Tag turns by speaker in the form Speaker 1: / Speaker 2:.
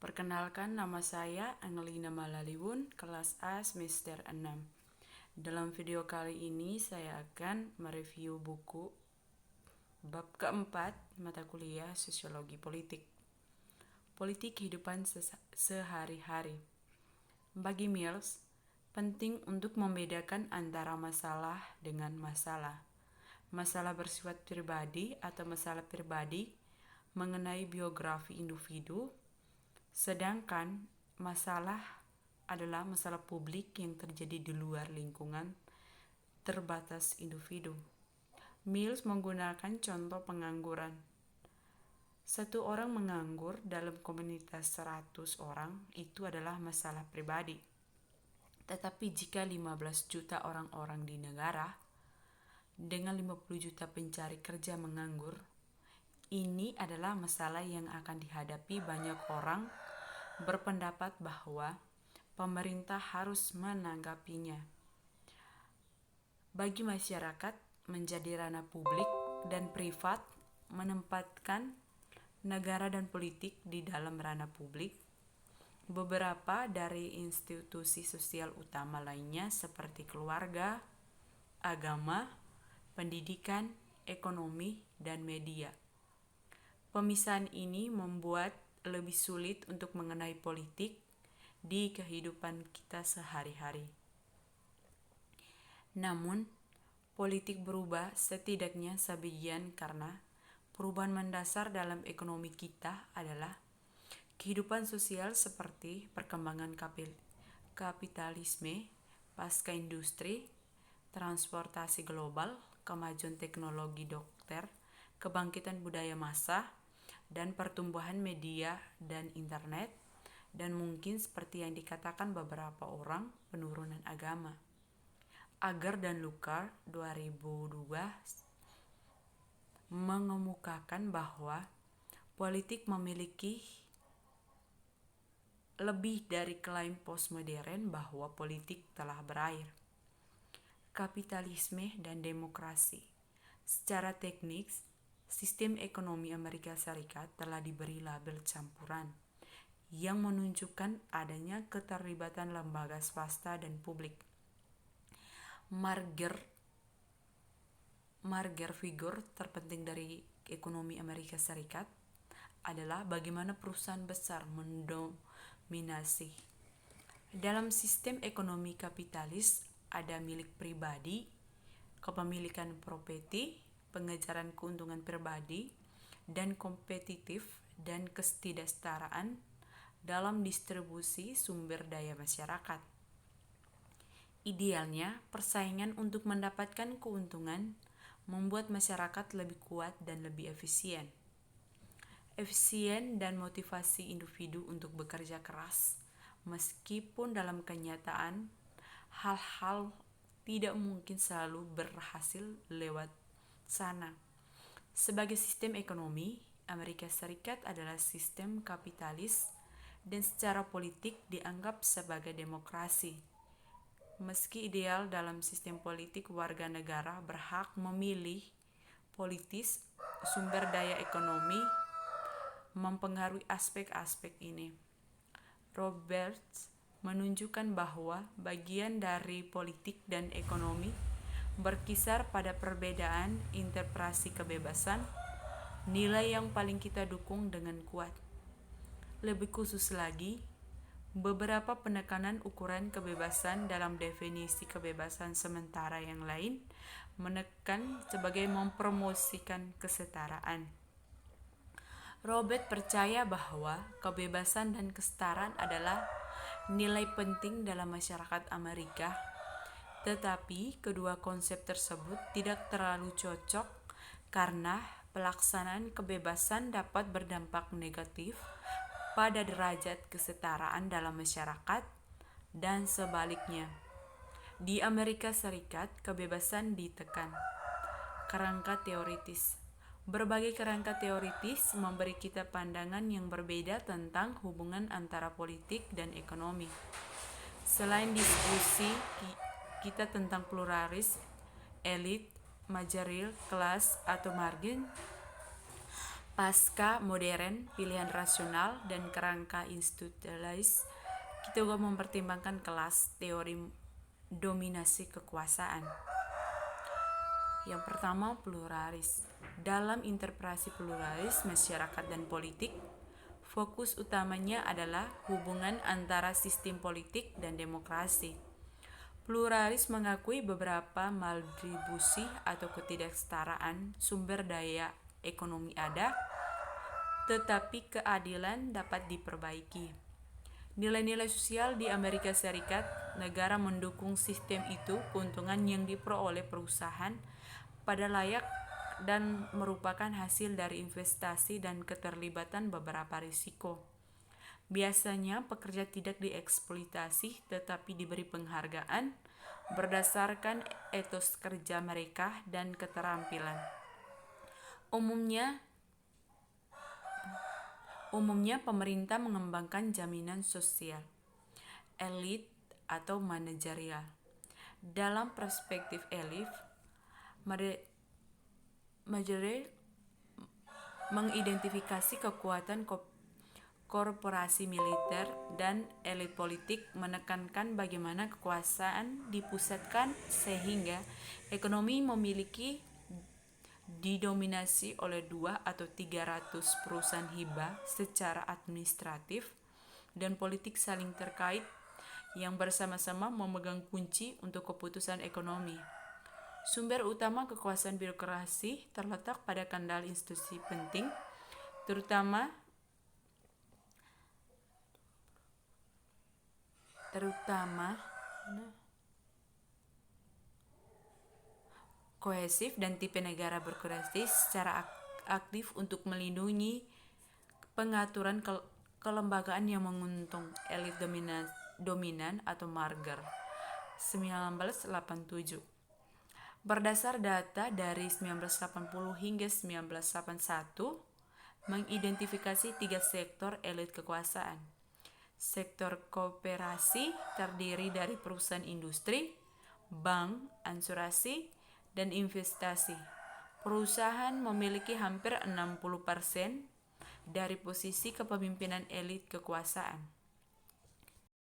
Speaker 1: Perkenalkan, nama saya Angelina Malaliwun, kelas A semester 6. Dalam video kali ini saya akan mereview buku bab keempat mata kuliah Sosiologi Politik. Politik kehidupan sehari-hari. Bagi Mills, penting untuk membedakan antara masalah dengan masalah. Masalah bersifat pribadi atau masalah pribadi mengenai biografi individu, sedangkan masalah adalah masalah publik yang terjadi di luar lingkungan terbatas individu. Mills menggunakan contoh pengangguran. Satu orang menganggur dalam komunitas 100 orang itu adalah masalah pribadi. Tetapi jika 15 juta orang-orang di negara dengan 50 juta pencari kerja menganggur, ini adalah masalah yang akan dihadapi banyak orang berpendapat bahwa pemerintah harus menanggapinya. Bagi masyarakat, menjadi ranah publik dan privat menempatkan negara dan politik di dalam ranah publik. Beberapa dari institusi sosial utama lainnya seperti keluarga, agama, pendidikan, ekonomi, dan media. Pemisahan ini membuat lebih sulit untuk mengenai politik di kehidupan kita sehari-hari. Namun, politik berubah setidaknya sebagian karena perubahan mendasar dalam ekonomi kita adalah kehidupan sosial seperti perkembangan kapitalisme, pasca industri, transportasi global, kemajuan teknologi dokter, kebangkitan budaya massa, dan pertumbuhan media dan internet, dan mungkin seperti yang dikatakan beberapa orang, penurunan agama. Agar dan Lucar 2002 mengemukakan bahwa politik memiliki lebih dari klaim postmodern bahwa politik telah berakhir. Kapitalisme dan demokrasi. Secara teknis, sistem ekonomi Amerika Serikat telah diberi label campuran yang menunjukkan adanya keterlibatan lembaga swasta dan publik. Marger figur terpenting dari ekonomi Amerika Serikat adalah bagaimana perusahaan besar mendominasi. Dalam sistem ekonomi kapitalis ada milik pribadi, kepemilikan properti, pengejaran keuntungan pribadi, dan kompetitif dan ketidaksetaraan dalam distribusi sumber daya masyarakat. Idealnya, persaingan untuk mendapatkan keuntungan membuat masyarakat lebih kuat dan lebih efisien. Efisien dan motivasi individu untuk bekerja keras, meskipun dalam kenyataan hal-hal tidak mungkin selalu berhasil lewat sana. Sebagai sistem ekonomi, Amerika Serikat adalah sistem kapitalis dan secara politik dianggap sebagai demokrasi. Meski ideal dalam sistem politik, warga negara berhak memilih politis, sumber daya ekonomi mempengaruhi aspek-aspek ini. Roberts menunjukkan bahwa bagian dari politik dan ekonomi berkisar pada perbedaan interpretasi kebebasan, nilai yang paling kita dukung dengan kuat. Lebih khusus lagi, beberapa penekanan ukuran kebebasan dalam definisi kebebasan sementara yang lain menekan sebagai mempromosikan kesetaraan. Robert percaya bahwa kebebasan dan kesetaraan adalah nilai penting dalam masyarakat Amerika, tetapi kedua konsep tersebut tidak terlalu cocok karena pelaksanaan kebebasan dapat berdampak negatif pada derajat kesetaraan dalam masyarakat dan sebaliknya. Di Amerika Serikat, kebebasan ditekan. Kerangka teoritis. Berbagai kerangka teoritis memberi kita pandangan yang berbeda tentang hubungan antara politik dan ekonomi. Selain diskusi kita tentang pluralis, elit, managerial, kelas, atau margin, Pasca modern, pilihan rasional, dan kerangka institutionalis, kita juga mempertimbangkan kelas teori dominasi kekuasaan. Yang pertama, pluralis. Dalam interpretasi pluralis masyarakat dan politik, fokus utamanya adalah hubungan antara sistem politik dan demokrasi. Pluralis mengakui beberapa maldistribusi atau ketidaksetaraan sumber daya ekonomi ada, tetapi keadilan dapat diperbaiki. Nilai-nilai sosial di Amerika Serikat, negara mendukung sistem itu keuntungan yang diperoleh perusahaan pada layak dan merupakan hasil dari investasi dan keterlibatan beberapa risiko. Biasanya pekerja tidak dieksploitasi tetapi diberi penghargaan berdasarkan etos kerja mereka dan keterampilan. Umumnya pemerintah mengembangkan jaminan sosial, elit atau manajerial. Dalam perspektif elit, Majerel mengidentifikasi kekuatan korporasi militer dan elit politik, menekankan bagaimana kekuasaan dipusatkan sehingga ekonomi memiliki didominasi oleh 2 atau 300 perusahaan hibah secara administratif dan politik saling terkait yang bersama-sama memegang kunci untuk keputusan ekonomi. Sumber utama kekuasaan birokrasi terletak pada kendali institusi penting, terutama kohesif dan tipe negara berkoordinasi secara aktif untuk melindungi pengaturan kelembagaan yang menguntung elit dominan atau marger. 1987. Berdasar data dari 1980 hingga 1981, mengidentifikasi 3 sektor elit kekuasaan. Sektor koperasi terdiri dari perusahaan industri, bank, asuransi, dan investasi. Perusahaan memiliki hampir 60% dari posisi kepemimpinan elit kekuasaan.